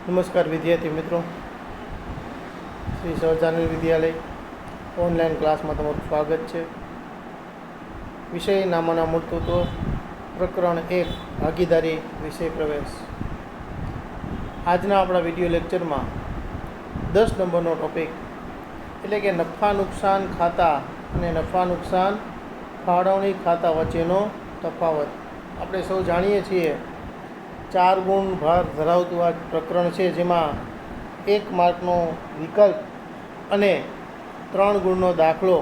નમસ્કાર વિદ્યાર્થી મિત્રો, શ્રી સહજાનંદ વિદ્યાલય ઓનલાઈન ક્લાસમાં તમારું સ્વાગત છે. વિષય નામાના મૂળતત્વ, પ્રકરણ 1 ભાગીદારી વિષય પ્રવેશ. આજના આપણા વિડીયો લેક્ચરમાં 10 નંબરનો ટોપિક એટલે કે નફા નુકસાન ખાતા અને નફા નુકસાન ફાળવણી ખાતા વચ્ચેનો તફાવત. આપણે સૌ જાણીએ છીએ 4 ગુણ ભાર ધરાવતું આ પ્રકરણ છે, જેમાં 1 માર્કનો વિકલ્પ અને 3 ગુણનો દાખલો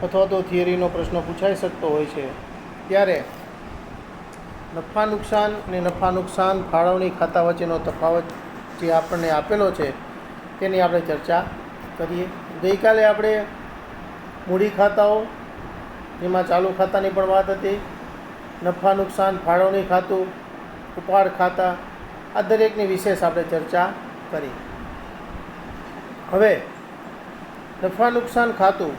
અથવા તો થિયરીનો પ્રશ્ન પૂછાઈ શકતો હોય છે. ત્યારે નફા નુકસાન અને નફા નુકસાન ફાળવણી ખાતા વચ્ચેનો તફાવત જે આપણને આપેલો છે તેની આપણે ચર્ચા કરીએ. ગઈકાલે આપણે મૂડી ખાતાઓ, જેમાં ચાલુ ખાતાની પણ વાત હતી, નફા નુકસાન ફાળવણી ખાતું, ઉપાડ ખાતા, આ દરેકની વિશેષ આપણે ચર્ચા કરી. હવે નફા નુકસાન ખાતું,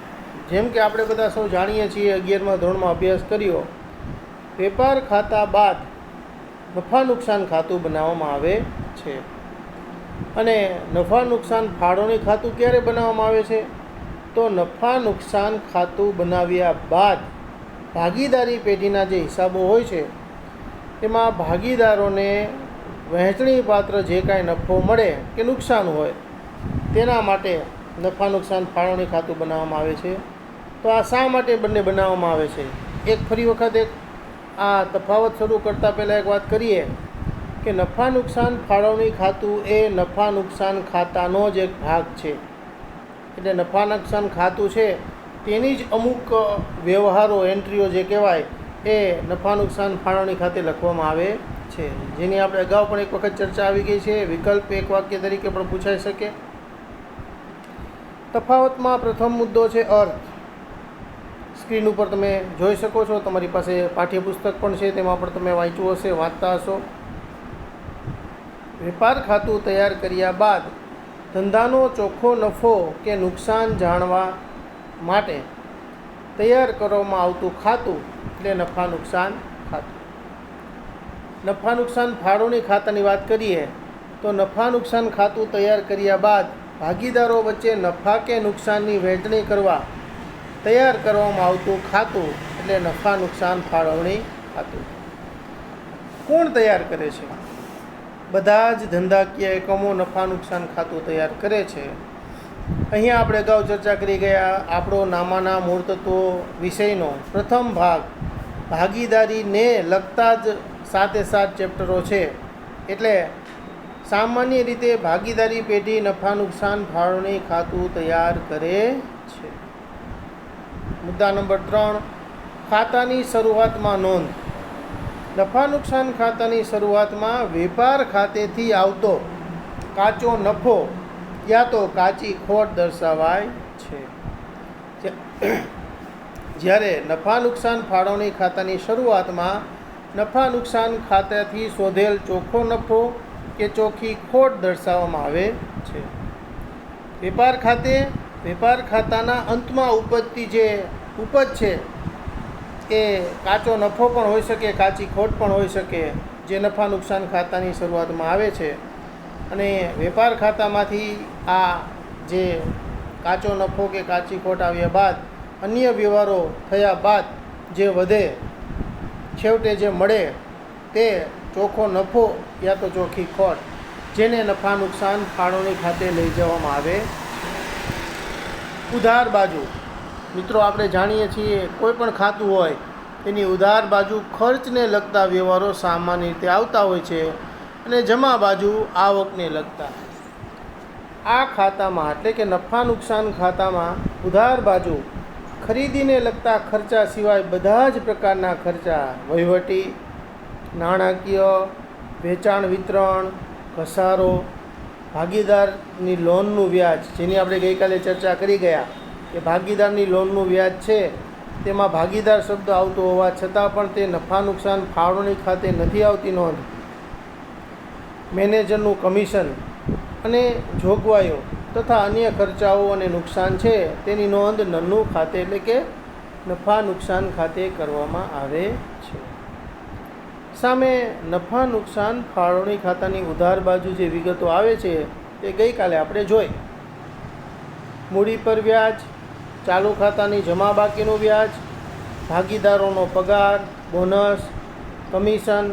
જેમ કે આપણે બધા સૌ જાણીએ છીએ, 11મા ધોરણમાં અભ્યાસ કર્યો, વેપાર ખાતા બાદ નફા નુકસાન ખાતું બનાવવામાં આવે છે. અને નફા નુકસાન ફાળવણી ખાતું ક્યારે બનાવવામાં આવે છે? તો નફા નુકસાન ખાતું બનાવ્યા બાદ ભાગીદારી પેઢીના જે હિસાબો હોય છે એમાં ભાગીદારોને વહેંચણી પાત્ર જે કાંઈ નફો મળે કે નુકસાન હોય તેના માટે નફા નુકસાન ફાળવણી ખાતું બનાવવામાં આવે છે. તો આ શા માટે બંને બનાવવામાં આવે છે? ફરી વખત આ તફાવત શરૂ કરતાં પહેલાં એક વાત કરીએ કે નફા નુકસાન ફાળવણી ખાતું એ નફા નુકસાન ખાતાનો જ એક ભાગ છે. એટલે નફા નુકસાન ખાતું છે તેની જ અમુક વ્યવહારો, એન્ટ્રીઓ જે કહેવાય એ નફા નુકસાન ફાળવણી ખાતે લખવામાં આવે છે, જેની આપણે અગાઉ પણ એક વખત ચર્ચા આવી ગઈ છે. વિકલ્પ એક વાક્ય તરીકે પણ પૂછાઈ શકે. તફાવતમાં પ્રથમ મુદ્દો છે અર્થ. સ્ક્રીન ઉપર તમે જોઈ શકો છો, તમારી પાસે પાઠ્યપુસ્તક પણ છે, તેમાં પણ તમે વાંચ્યું હશે, વાંચતા હશો. વેપાર ખાતું તૈયાર કર્યા બાદ ધંધાનો ચોખ્ખો નફો કે નુકસાન જાણવા માટે તૈયાર કરવામાં આવતું ખાતું એટલે નફા નુકસાન ખાતું. નફા નુકસાન ફાળવણી ખાતાની વાત કરીએ તો નફા નુકસાન ખાતું તૈયાર કર્યા બાદ ભાગીદારો વચ્ચે નફા કે નુકસાનની વહેંચણી કરવા તૈયાર કરવામાં આવતું ખાતું એટલે નફા નુકસાન ફાળવણી ખાતું. કોણ તૈયાર કરે છે? બધા જ ધંધાકીય એકમો નફા નુકસાન ખાતું તૈયાર કરે છે. અહીંયા આપણે અગાઉ ચર્ચા કરી ગયા, આપણો નામાના મૂળ તત્વો વિષયનો પ્રથમ ભાગ ભાગીદારીને લગતા જ સાથે ચેપ્ટરો છે. એટલે સામાન્ય રીતે ભાગીદારી પેઢી નફા નુકસાન ફાળવણી ખાતું તૈયાર કરે છે. મુદ્દા નંબર 3, ખાતાની શરૂઆતમાં નોંધ. નફા નુકસાન ખાતાની શરૂઆતમાં વેપાર ખાતેથી આવતો કાચો નફો યા તો કાચી ખોટ દર્શાવાય છે. જ્યારે નફા નુકસાન ફાળવણી ખાતાની શરૂઆતમાં નફા નુકસાન ખાતાથી શોધેલ ચોખ્ખો નફો કે ચોખ્ખી ખોટ દર્શાવવામાં આવે છે. વેપાર ખાતાના અંતમાં ઉપજતી જે ઉપજ છે એ કાચો નફો પણ હોઈ શકે, કાચી ખોટ પણ હોઈ શકે, જે નફા નુકસાન ખાતાની શરૂઆતમાં આવે છે. અને વેપાર ખાતામાંથી આ જે કાચો નફો કે કાચી ખોટ આવ્યા બાદ અન્ય વ્યવહારો થયા બાદ જે વધે, છેવટે જે મળે તે ચોખ્ખો નફો યા તો ચોખ્ખી ખોટ, જેને નફા નુકસાન ફાળવણી ખાતે લઈ જવામાં આવે. ઉધાર બાજુ. મિત્રો, આપણે જાણીએ છીએ કોઈ પણ ખાતું હોય તેની ઉધાર બાજુ ખર્ચને લગતા વ્યવહારો સામાન્ય રીતે આવતા હોય છે અને જમા બાજુ આવકને લગતા. આ ખાતામાં એટલે કે નફા નુકસાન ખાતામાં ઉધાર બાજુ ખરીદીને લગતા ખર્ચા સિવાય બધા જ પ્રકારના ખર્ચા, વહીવટી, નાણાકીય, વેચાણ વિતરણ, ઘસારો, ભાગીદારની લોનનું વ્યાજ, જેની આપણે ગઈકાલે ચર્ચા કરી ગયા કે ભાગીદારની લોનનું વ્યાજ છે તેમાં ભાગીદાર શબ્દ આવતો હોવા છતાં પણ તે નફા નુકસાન ફાળવણી ખાતે નથી આવતી નોંધ. મેનેજરનું કમિશન અને જોગવાઈઓ તથા અન્ય ખર્ચાઓ અને નુકસાન છે તેની નોંધ નન્નું ખાતે એટલે કે નફા નુકસાન ખાતે કરવામાં આવે છે. સામે નફા નુકસાન ફાળવણી ખાતાની ઉધાર બાજુ જે વિગતો આવે છે તે ગઈકાલે આપણે જોઈ. મૂડી પર વ્યાજ, ચાલુ ખાતાની જમા બાકીનું વ્યાજ, ભાગીદારોનો પગાર, બોનસ, કમિશન,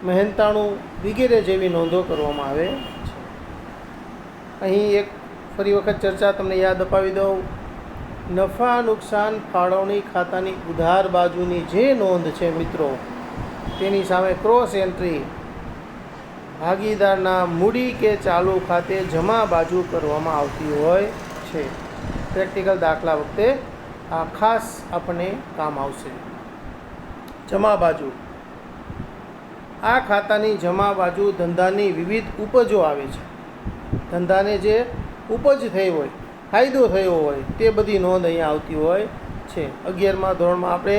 મહેનતાણું વગેરે જેવી નોંધો કરવામાં આવે છે. અહીં એક ફરી વખત ચર્ચા તમને યાદ અપાવી દઉં. નફા નુકસાન ફાળવણી ખાતાની ઉધાર બાજુની જે નોંધ છે મિત્રો, તેની સામે ક્રોસ એન્ટ્રી ભાગીદારના મૂડી કે ચાલુ ખાતે જમા બાજુ કરવામાં આવતી હોય છે. પ્રેક્ટિકલ દાખલા વખતે આ ખાસ આપણને કામ આવશે. જમા બાજુ, આ ખાતાની જમા બાજુ ધંધાની વિવિધ ઉપજો આવે છે. ધંધાને જે ઉપજ થઈ હોય, ફાયદો થયો હોય, તે બધી નોંધ અહીંયા આવતી હોય છે. 11મા ધોરણમાં આપણે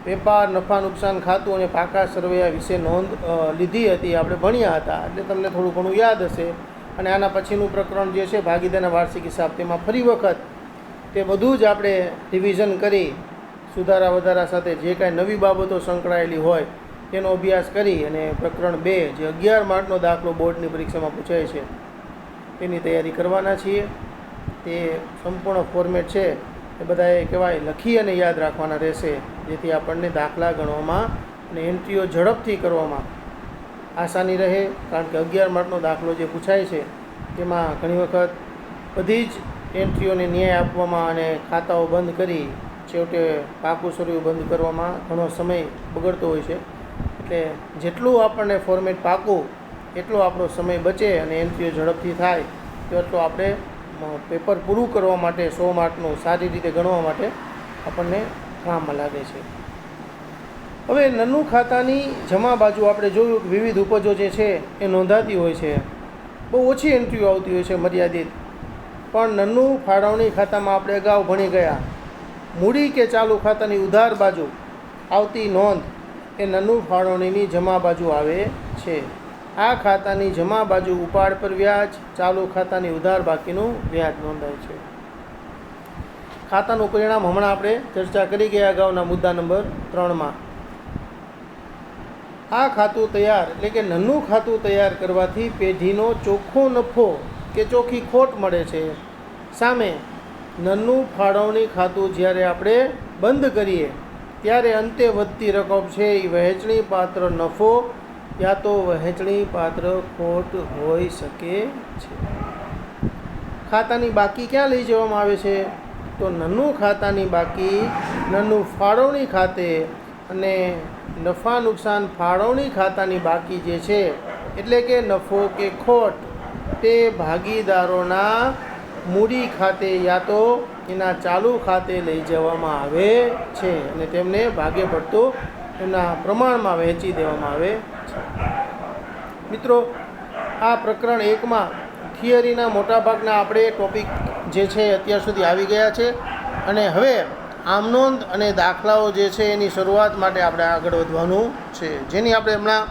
વેપાર નફા નુકસાન ખાતું અને પાકા સરવૈયા વિશે નોંધ લીધી હતી, આપણે ભણ્યા હતા, એટલે તમને થોડું ઘણું યાદ હશે. અને આના પછીનું પ્રકરણ જે છે ભાગીદારના વાર્ષિક હિસાબ, તેમાં ફરી વખત તે બધું જ આપણે રિવિઝન કરી સુધારા વધારા સાથે જે કાંઈ નવી બાબતો સંકળાયેલી હોય તેનો અભ્યાસ કરી અને પ્રકરણ 2 જે 11 માર્કનો દાખલો બોર્ડની પરીક્ષામાં પૂછાય છે તેની તૈયારી કરવાના છીએ. તે સંપૂર્ણ ફોર્મેટ છે એ બધાએ કહેવાય લખી અને યાદ રાખવાના રહેશે, જેથી આપણને દાખલા ગણવામાં અને એન્ટ્રીઓ ઝડપથી કરવામાં આસાની રહે. કારણ કે 11 માર્કનો દાખલો જે પૂછાય છે તેમાં ઘણી વખત બધી જ એન્ટ્રીઓને ન્યાય આપવામાં અને ખાતાઓ બંધ કરી છેવટે પાકું સરવૈયું બંધ કરવામાં ઘણો સમય બગડતો હોય છે. એટલે જેટલું આપણને ફોર્મેટ પાકું એટલો આપણો સમય બચે અને એન્ટ્રીઓ ઝડપથી થાય એટલું આપણે પેપર પૂરું કરવા માટે 100 માર્કનું સારી રીતે ગણવા માટે આપણને કામમાં લાગે છે. હવે નન્નું ખાતાની જમા બાજુ આપણે જોયું કે વિવિધ ઉપજો જે છે એ નોંધાતી હોય છે. બહુ ઓછી એન્ટ્રીઓ આવતી હોય છે, મર્યાદિત. પણ નન્નું ફાળવણી ખાતામાં આપણે અગાઉ ભણી ગયા મૂડી કે ચાલુ ખાતાની ઉધાર બાજુ આવતી નોંધ એ નન્નું ફાળવણીની જમા બાજુ આવે છે. આ ખાતાની જમા બાજુ ઉપાડ પર વ્યાજ, ચાલુ ખાતાની ઉધાર બાકીનું વ્યાજ નોંધાય છે. ખાતાનું પરિણામ હમણાં આપણે ચર્ચા કરી ગયા અગાઉના મુદ્દા નંબર 3માં. આ ખાતું તૈયાર એટલે કે નન્નું ખાતું તૈયાર કરવાથી પેઢીનો ચોખ્ખો નફો કે ચોખ્ખી ખોટ મળે છે. સામે નન્નું ફાળવણી ખાતું જ્યારે આપણે બંધ કરીએ ત્યારે અંતે વધતી રકમ છે એ વહેંચણી પાત્ર નફો યા તો વહેંચણી પાત્ર ખોટ હોઈ શકે છે. ખાતાની બાકી ક્યાં લઈ જવામાં આવે છે? તો નન્નું ખાતાની બાકી નન્નું ફાળવણી ખાતે અને નફા નુકસાન ફાળવણી ખાતાની બાકી જે છે એટલે કે નફો કે ખોટ તે ભાગીદારોના મૂડી ખાતે યા તો એના ચાલુ ખાતે લઈ જવામાં આવે છે અને તેમને ભાગે પડતું એમના પ્રમાણમાં વહેંચી દેવામાં આવે છે. મિત્રો, આ પ્રકરણ 1માં થિયરીના મોટાભાગના આપણે ટોપિક જે છે અત્યાર સુધી આવી ગયા છે અને હવે આમનોંધ અને દાખલાઓ જે છે એની શરૂઆત માટે આપણે આગળ વધવાનું છે, જેની આપણે હમણાં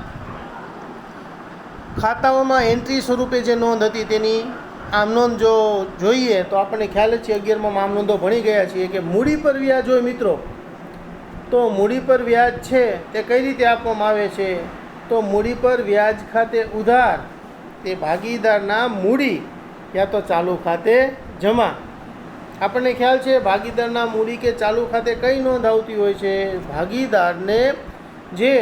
ખાતાઓમાં એન્ટ્રી સ્વરૂપે જે નોંધ હતી તેની આમનોંધ જો જોઈએ તો આપણને ખ્યાલ જ છે 11માં આમનોંધો ભણી ગયા છીએ કે મૂડી પર વ્યાજ હોય મિત્રો, તો મૂડી પર વ્યાજ છે તે કઈ રીતે આપવામાં આવે છે? તો મૂડી પર વ્યાજ ખાતે ઉધાર તે ભાગીદારના મૂડી યા તો ચાલુ ખાતે જમા. આપણને ખ્યાલ છે ભાગીદારના મૂડી કે ચાલુ ખાતે કઈ નોંધ આવતી હોય છે? ભાગીદારને જે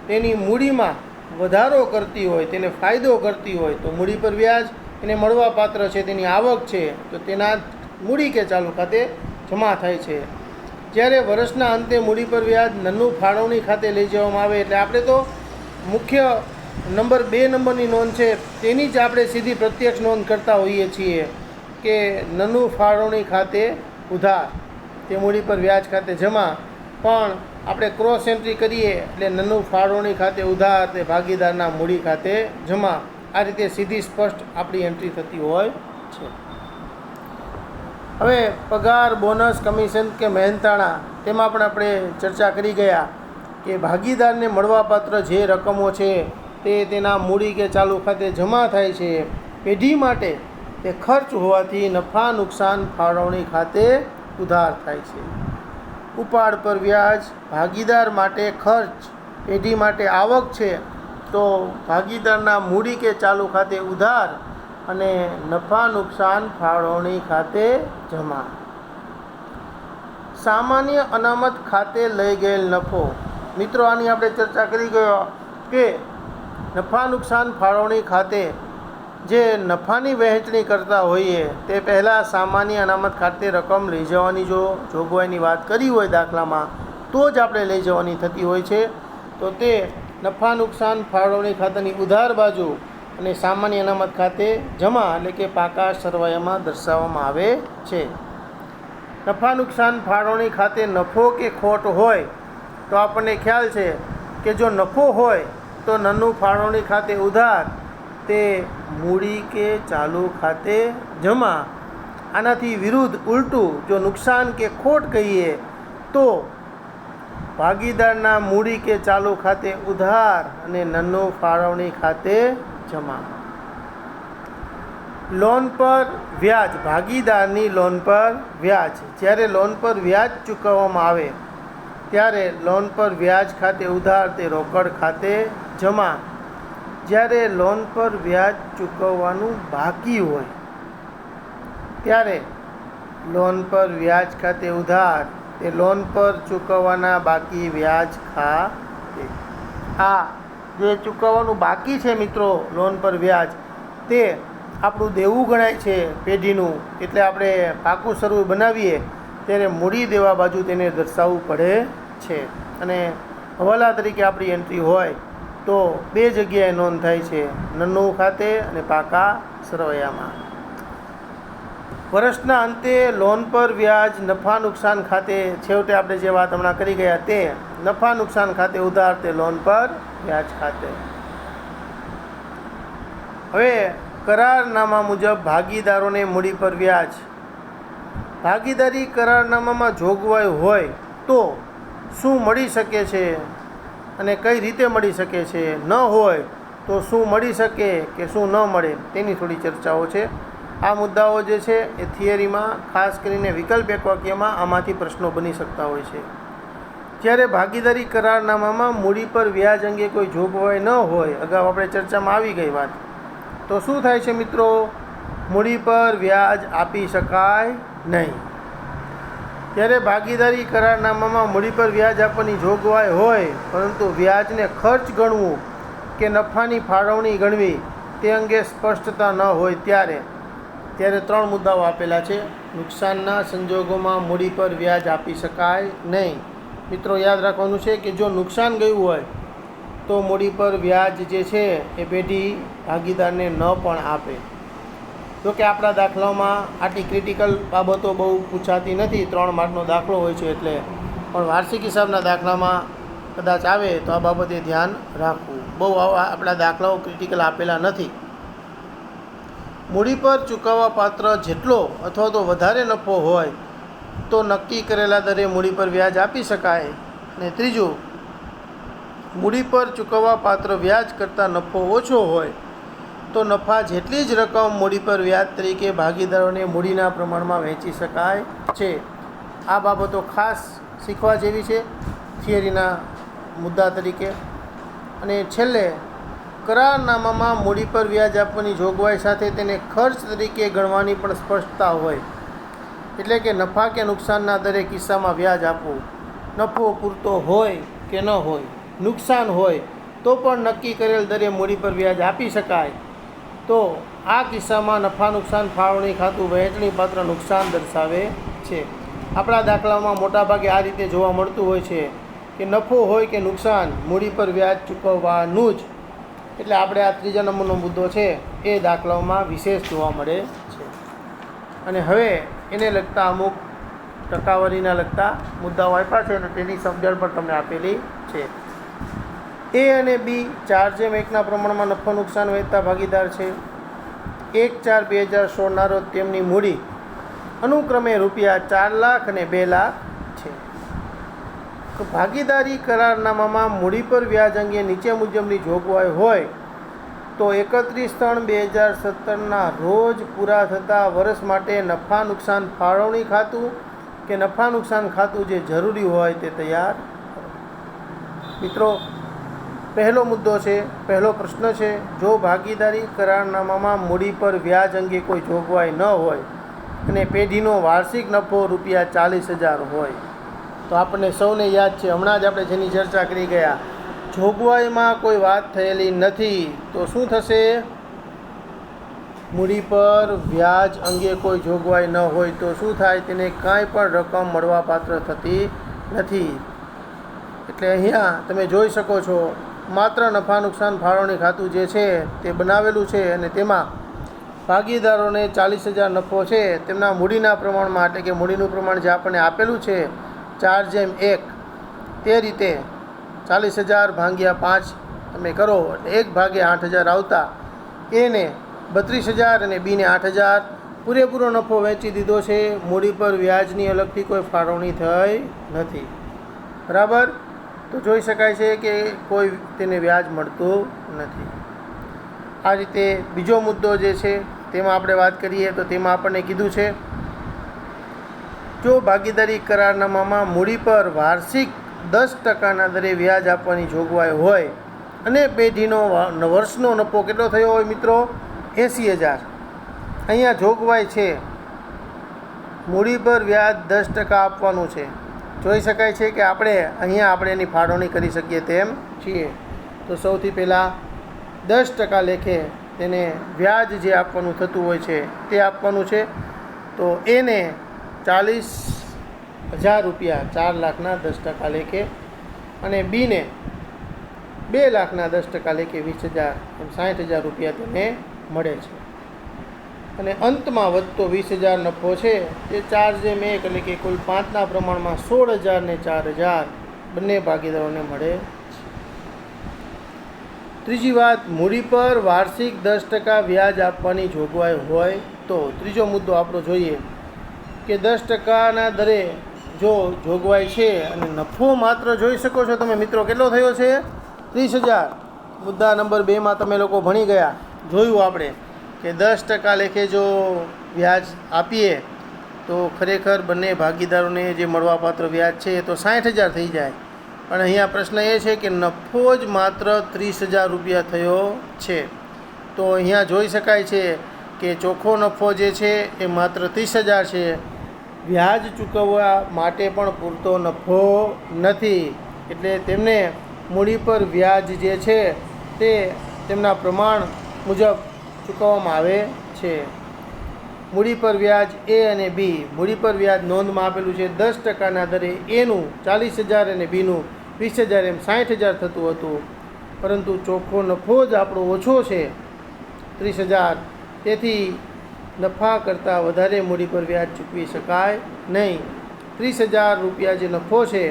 તેની મૂડીમાં વધારો કરતી હોય, તેને ફાયદો કરતી હોય તો મૂડી પર વ્યાજ એને મળવાપાત્ર છે, તેની આવક છે તો તેના મૂડી કે ચાલુ ખાતે જમા થાય છે. જ્યારે વર્ષના અંતે મૂડી પર વ્યાજ નન્નું ફાળવણી ખાતે લઈ જવામાં આવે એટલે આપણે તો મુખ્ય નંબર 2 નંબરની નોંધ છે તેની જ આપણે સીધી પ્રત્યક્ષ નોંધ કરતા હોઈએ છીએ કે નન્નું ફાળવણી ખાતે ઉધાર તે મૂડી પર વ્યાજ ખાતે જમા. પણ આપણે ક્રોસ એન્ટ્રી કરીએ એટલે નન્નું ફાળવણી ખાતે ઉધાર તે ભાગીદારના મૂડી ખાતે જમા. આ રીતે સીધી સ્પષ્ટ આપણી એન્ટ્રી થતી હોય છે. હવે પગાર, બોનસ, કમિશન કે મહેનતાણા તેમાં પણ આપણે ચર્ચા કરી ગયા કે ભાગીદારને મળવાપાત્ર જે રકમો છે તે તેના મૂડી કે ચાલુ ખાતે જમા થાય છે. પેઢી માટે તે ખર્ચ હોવાથી નફા નુકસાન ફાળવણી ખાતે ઉધાર થાય છે. ઉપાડ પર વ્યાજ ભાગીદાર માટે ખર્ચ પેઢી માટે આવક છે, તો ભાગીદારના મૂડી કે ચાલુ ખાતે ઉધાર અને નફા નુકસાન ફાળવણી ખાતે જમા. સામાન્ય અનામત ખાતે લઈ ગયેલ નફો. મિત્રો, આની આપણે ચર્ચા કરી ગયા કે નફા નુકસાન ફાળવણી ખાતે જે નફાની વહેંચણી કરતા હોઈએ તે પહેલાં સામાન્ય અનામત ખાતે રકમ લઈ જવાની જો જોગવાઈની વાત કરી હોય દાખલામાં, તો જ આપણે લઈ જવાની થતી હોય છે. તો તે નફા નુકસાન ફાળવણી ખાતાની ઉધાર બાજુ અને સામાન્ય અનામત ખાતે જમા એટલે કે પાકા સરવાયામાં દર્શાવવામાં આવે છે. નફા નુકસાન ફાળવણી ખાતે નફો કે ખોટ હોય તો આપણને ખ્યાલ છે કે જો નફો હોય તો નનું ફાળવણી ખાતે ઉધાર, તે મૂડી કે ચાલુ ખાતે જમા. આનાથી વિરુદ્ધ ઉલટું જો નુકસાન કે ખોટ કહીએ તો ભાગીદારના મૂડી કે ચાલુ ખાતે ઉધાર અને નનું ફાળવણી ખાતે જમા. લોન પર વ્યાજ. ભાગીદારની લોન પર વ્યાજ. જ્યારે લોન પર વ્યાજ ચૂકવવામાં આવે ત્યારે લોન પર વ્યાજ ખાતે ઉધાર, તે રોકડ ખાતે જમા. જ્યારે લોન પર વ્યાજ ચૂકવવાનું બાકી હોય ત્યારે લોન પર વ્યાજ ખાતે ઉધાર, તે લોન પર ચૂકવવાના બાકી વ્યાજ ખાતે. આ જે ચૂકવવાનું બાકી છે મિત્રો, લોન પર વ્યાજ, તે આપણું દેવું ગણાય છે પેઢીનું. એટલે આપણે પાકું સરવું બનાવીએ ત્યારે મૂડી દેવા બાજુ તેને દર્શાવવું પડે છે. અને હવાલા તરીકે આપણી એન્ટ્રી હોય તો બે જગ્યાએ નોંધ થાય છે, નન્નું ખાતે અને પાકા સરવૈયામાં. વર્ષના અંતે લોન પર વ્યાજ નફા નુકસાન ખાતે, છેવટે આપણે જે વાત હમણાં કરી ગયા તે નફા નુકસાન ખાતે ઉધાર, તે લોન પર વ્યાજ ખાતે. હવે કરારનામા મુજબ ભાગીદારોને મૂડી પર વ્યાજ. ભાગીદારી કરારનામામાં જોગવાઈ હોય તો શું મળી શકે છે અને કઈ રીતે મળી શકે છે, ન હોય તો શું મળી શકે કે શું ન મળે, તેની થોડી ચર્ચાઓ છે. આ મુદ્દાઓ જે છે એ થિયરીમાં, ખાસ કરીને વિકલ્પ એક વાક્યમાં આમાંથી પ્રશ્નો બની શકતા હોય છે. જ્યારે ભાગીદારી કરારનામામાં મૂડી પર વ્યાજ અંગે કોઈ જોગવાઈ ન હોય, અગાઉ આપણે ચર્ચામાં આવી ગઈ વાત, તો શું થાય છે મિત્રો? મૂડી પર વ્યાજ આપી શકાય નહીં. જ્યારે ભાગીદારી કરારનામામાં મૂડી પર વ્યાજ આપવાની જોગવાઈ હોય પરંતુ વ્યાજને ખર્ચ ગણવું કે નફાની ફાળવણી ગણવી તે અંગે સ્પષ્ટતા ન હોય ત્યારે ત્રણ મુદ્દાઓ આપેલા છે. નુકસાનના સંજોગોમાં મૂડી પર વ્યાજ આપી શકાય નહીં. મિત્રો, યાદ રાખવાનું છે કે જો નુકસાન ગયું હોય તો મૂડી પર વ્યાજ જે છે એ પેઢી ભાગીદારને ન પણ આપે. જો કે આપણા દાખલાઓમાં આટલી ક્રિટિકલ બાબતો બહુ પૂછાતી નથી, 3 માર્કનો દાખલો હોય છે એટલે, પણ વાર્ષિક હિસાબના દાખલામાં કદાચ આવે તો આ બાબતે ધ્યાન રાખવું. બહુ આપણા દાખલાઓ ક્રિટિકલ આપેલા નથી. મૂડી પર ચૂકવવા પાત્ર જેટલો અથવા તો વધારે નફો હોય તો નક્કી કરેલા દરે મૂડી પર વ્યાજ આપી શકાય. અને ત્રીજું, મૂડી પર ચૂકવવા પાત્ર વ્યાજ કરતાં નફો ઓછો હોય તો નફા જેટલી જ રકમ મૂડી પર વ્યાજ તરીકે ભાગીદારોને મૂડીના પ્રમાણમાં વહેંચી શકાય છે. આ બાબતો ખાસ શીખવા જેવી છે થિયરીના મુદ્દા તરીકે. અને છેલ્લે, કરારનામામાં મૂડી પર વ્યાજ આપવાની જોગવાઈ સાથે તેને ખર્ચ તરીકે ગણવાની પણ સ્પષ્ટતા હોય. એટલે કે નફા કે નુકસાનના દરેક કિસ્સામાં વ્યાજ આપવું. નફો પૂરતો હોય કે ન હોય, નુકસાન હોય તો પણ નક્કી કરેલ દરે મૂડી પર વ્યાજ આપી શકાય. તો આ કિસ્સામાં નફા નુકસાન ફાળવણી ખાતું વહેંચણી પાત્ર નુકસાન દર્શાવે છે. આપણા દાખલામાં મોટાભાગે આ રીતે જોવા મળતું હોય છે કે નફો હોય કે નુકસાન, મૂડી પર વ્યાજ ચૂકવવાનું જ. એટલે આપણે આ 3જા નંબરનો મુદ્દો છે એ દાખલાઓમાં વિશેષ જોવા મળે છે. અને હવે એને લગતા અમુક ટકાવારીના લગતા મુદ્દાઓ આપ્યા છે અને તેની સમજણ પણ તમને આપેલી છે. એ અને બી 4:1ના પ્રમાણમાં નફો નુકસાન વહેંચતા ભાગીદાર છે. 1/4/2016ના રોજ તેમની મૂડી અનુક્રમે રૂપિયા 4 લાખ અને 2 લાખ છે. તો ભાગીદારી કરારનામામાં મૂડી પર વ્યાજ અંગે નીચે મુજબની જોગવાઈ હોય તો 31/3/2017ના રોજ પૂરા થતા વર્ષ માટે નફા નુકસાન ફાળવણી ખાતું કે નફા નુકસાન ખાતું જે જરૂરી હોય તે તૈયાર કરો. મિત્રો, પહેલો મુદ્દો છે, પહેલો પ્રશ્ન છે, જો ભાગીદારી કરારનામામાં મૂડી પર વ્યાજ અંગે કોઈ જોગવાઈ ન હોય અને પેઢીનો વાર્ષિક નફો ₹40,000 હોય, તો આપણને સૌને યાદ છે, હમણાં જ આપણે જેની ચર્ચા કરી ગયા, જોગવાઈમાં કોઈ વાત થયેલી નથી, તો શું થશે? મૂડી પર વ્યાજ અંગે કોઈ જોગવાઈ ન હોય તો શું થાય? તેને કાંઈ પણ રકમ મળવાપાત્ર થતી નથી. એટલે અહીંયા તમે જોઈ શકો છો, માત્ર નફા નુકસાન ફાળવણી ખાતું જે છે તે બનાવેલું છે અને તેમાં ભાગીદારોને 40,000 નફો છે તેમના મૂડીના પ્રમાણમાં, એટલે કે મૂડીનું પ્રમાણ જે આપણને આપેલું છે 4:1, તે રીતે 40,000 ભાગ્યા 5 તમે કરો એટલે 1/8,000 આવતા એને 32,000 અને બીને 8,000 પૂરેપૂરો નફો વેચી દીધો છે. મૂડી પર વ્યાજની અલગથી કોઈ ફાળવણી થઈ નથી. બરાબર? તો જોઈ શકાય છે કે કોઈ તેને વ્યાજ મળતું નથી. આ રીતે બીજો મુદ્દો જે છે તેમાં આપણે વાત કરીએ તો તેમાં આપણને કીધું છે, જો ભાગીદારી કરારનામામાં મૂડી પર વાર્ષિક 10% દરે વ્યાજ આપવાની જોગવાઈ હોય અને પેઢીનો વર્ષનો નફો કેટલો થયો હોય મિત્રો? 80,000. અહીંયા જોગવાઈ છે મૂડી પર વ્યાજ 10% આપવાનું છે. જોઈ શકાય છે કે આપણે એની ફાળવણી કરી શકીએ તેમ છીએ. તો સૌથી પહેલાં 10% લેખે તેને વ્યાજ જે આપવાનું થતું હોય છે તે આપવાનું છે. તો એને 40,000 રૂપિયા, 4 લાખના 10% લેખે, અને બીને 2 લાખના 10% લેખે 20,000, એમ 60,000 રૂપિયા તેને મળે છે. અને અંતમાં વધતો 20,000 નફો છે તે 4:1, એટલે કે કુલ 5ના પ્રમાણમાં 16,000 ને 4,000 બંને ભાગીદારોને મળે છે. ત્રીજી વાત, મૂડી પર વાર્ષિક 10% વ્યાજ આપવાની જોગવાઈ હોય તો ત્રીજો મુદ્દો આપણો જોઈએ કે 10%ના દરે જો જોગવાઈ છે અને નફો માત્ર જોઈ શકો છો તમે મિત્રો કેટલો થયો છે? 30,000. મુદ્દા નંબર 2માં તમે લોકો ભણી ગયા, જોયું આપણે કે 10% લેખે જો વ્યાજ આપીએ તો ખરેખર બંને ભાગીદારોને જે મળવાપાત્ર વ્યાજ છે એ તો 60,000 થઈ જાય. પણ અહીંયા પ્રશ્ન એ છે કે નફો જ માત્ર 30,000 રૂપિયા થયો છે. તો અહીંયા જોઈ શકાય છે કે ચોખ્ખો નફો જે છે એ માત્ર 30,000 છે. વ્યાજ ચૂકવવા માટે પણ પૂરતો નફો નથી. એટલે તેમને મૂડી પર વ્યાજ જે છે તે તેમના પ્રમાણ મુજબ ચૂકવવામાં આવે છે. મૂડી પર વ્યાજ એ અને બી. મૂડી પર વ્યાજ નોંધમાં આપેલું છે 10%ના દરે. એનું 40,000 અને બીનું 20,000, એમ 60,000 થતું હતું. પરંતુ ચોખ્ખો નફો જ આપણો ઓછો છે 30,000. તેથી નફા કરતાં વધારે મૂડી પર વ્યાજ ચૂકવી શકાય નહીં. 30,000 રૂપિયા જે નફો છે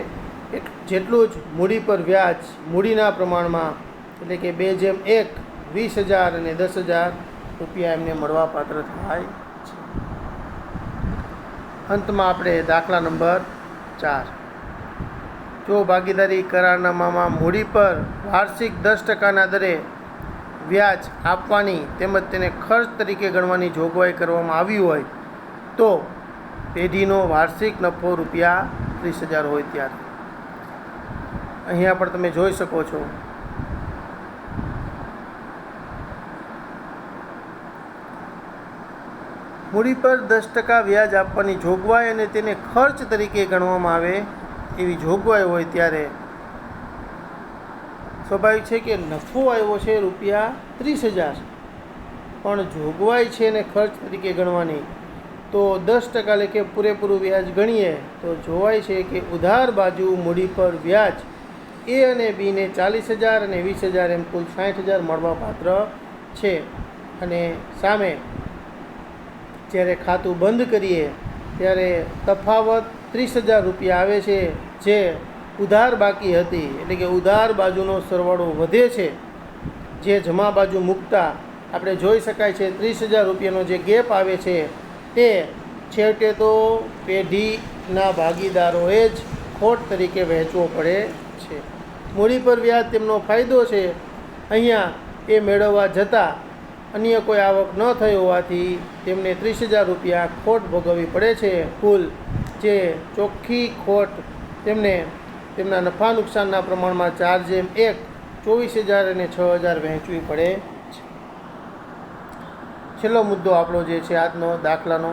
જેટલું જ મૂડી પર વ્યાજ મૂડીના પ્રમાણમાં, એટલે કે 2:1, 20,000 અને 10,000 રૂપિયા એમને મળવાપાત્ર થાય છે. અંતમાં આપણે દાખલા નંબર 4, જો ભાગીદારી કરારનામામાં મૂડી પર વાર્ષિક 10%ના દરે વ્યાજ આપવાની તેમજ તેને ખર્ચ તરીકે ગણવાની જોગવાઈ કરવામાં આવી હોય તો પેઢીનો વાર્ષિક નફો ₹30,000 હોય ત્યારે. અહીંયા પણ તમે જોઈ શકો છો મૂડી પર 10% વ્યાજ આપવાની જોગવાઈ અને તેને ખર્ચ તરીકે ગણવામાં આવે એવી જોગવાઈ હોય ત્યારે સ્વાભાવિક છે કે નફો આવ્યો છે ₹30,000, પણ જોગવાઈ છે ને ખર્ચ તરીકે ગણવાની, તો 10% લેખે પૂરેપૂરું વ્યાજ ગણીએ તો જોવાય છે કે ઉધાર બાજુ મૂડી પર વ્યાજ એ અને બીને 40,000 અને 20,000 એમ કુલ 60,000 મળવાપાત્ર છે. અને સામે જ્યારે ખાતું બંધ કરીએ ત્યારે તફાવત 30,000 રૂપિયા આવે છે જે ઉધાર બાકી હતી, એટલે કે ઉધાર બાજુનો સરવાળો વધે છે. જે જમા બાજુ મૂકતા આપણે જોઈ શકાય છે 30,000 રૂપિયાનો જે ગેપ આવે છે તે છેવટે તો પેઢીના ભાગીદારોએ જ ખોટ તરીકે વહેંચવો પડે છે. મૂડી પર વ્યાજ તેમનો ફાયદો છે. અહીંયા એ મેળવવા જતાં અન્ય કોઈ આવક ન થઈ હોવાથી તેમને 30,000 રૂપિયા ખોટ ભોગવવી પડે છે. કુલ જે ચોખ્ખી ખોટ તેમને તેમના નફા નુકસાનના પ્રમાણમાં 4:1 24,000 અને 6,000 વહેંચવી પડે છે. છેલ્લો મુદ્દો આપણો જે છે આજનો દાખલાનો,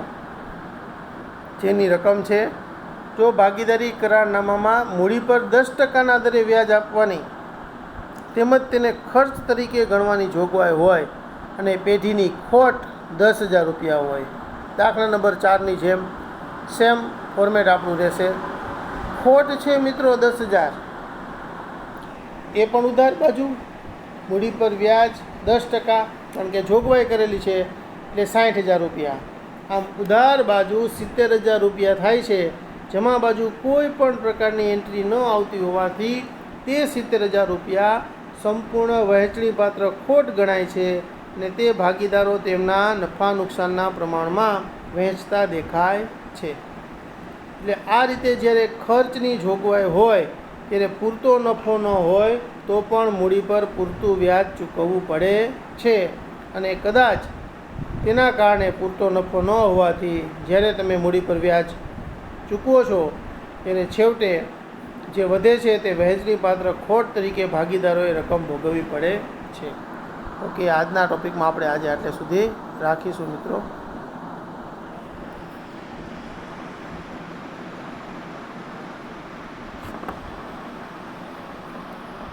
જેની રકમ છે, જો ભાગીદારી કરારનામામાં મૂડી પર 10% દરે વ્યાજ આપવાની તેમજ તેને ખર્ચ તરીકે ગણવાની જોગવાઈ હોય અને પેઢીની ખોટ 10,000 રૂપિયા હોય. દાખલા નંબર 4ની જેમ સેમ ફોર્મેટ આપણું રહેશે. ખોટ છે મિત્રો 10,000, એ પણ ઉધાર બાજુ, મૂડી પર વ્યાજ 10%, કારણ કે જોગવાઈ કરેલી છે એટલે 60,000 રૂપિયા. આમ ઉધાર બાજુ 70,000 રૂપિયા થાય છે. જમા બાજુ કોઈ પણ પ્રકારની એન્ટ્રી ન આવતી હોવાથી તે 70,000 રૂપિયા સંપૂર્ણ વહેંચણીપાત્ર ખોટ ગણાય છે અને તે ભાગીદારો તેમના નફા નુકસાનના પ્રમાણમાં વહેંચતા દેખાય છે. એટલે આ રીતે જ્યારે ખર્ચની જોગવાઈ હોય ત્યારે પૂરતો નફો ન હોય તો પણ મૂડી પર પૂરતું વ્યાજ ચૂકવવું પડે છે, અને કદાચ તેના કારણે પૂરતો નફો ન હોવાથી જ્યારે તમે મૂડી પર વ્યાજ ચૂકવો છો ત્યારે છેવટે જે વધે છે તે વહેંચણીપાત્ર ખોટ તરીકે ભાગીદારોએ રકમ ભોગવવી પડે છે. ઓકે, આજના ટૉપિકમાં આપણે આજે આટલે સુધી રાખીશું મિત્રો.